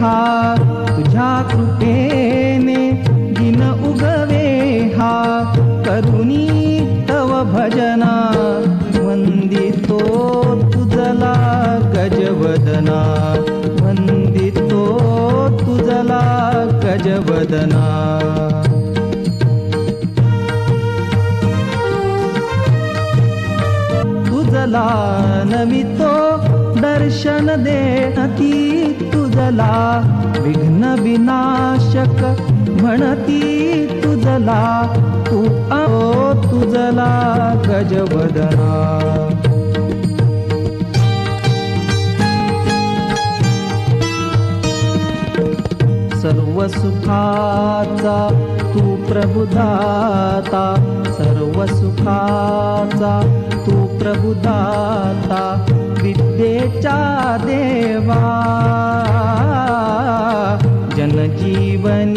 हा तुझ्या कृपेने दिन उगवे हा करुणी तव भजना वंदितो तुझला गजवदना वंदितो तुझला गजवदना तुझला नमितो दर्शन देती तुझला विघ्न विनाशक म्हणती तुझला तू तुझला गजवदना सर्व सुखाचा तू प्रभुदाता सर्व सुखाचा तू प्रभुदाता विद्येचा देवा जनजीवनी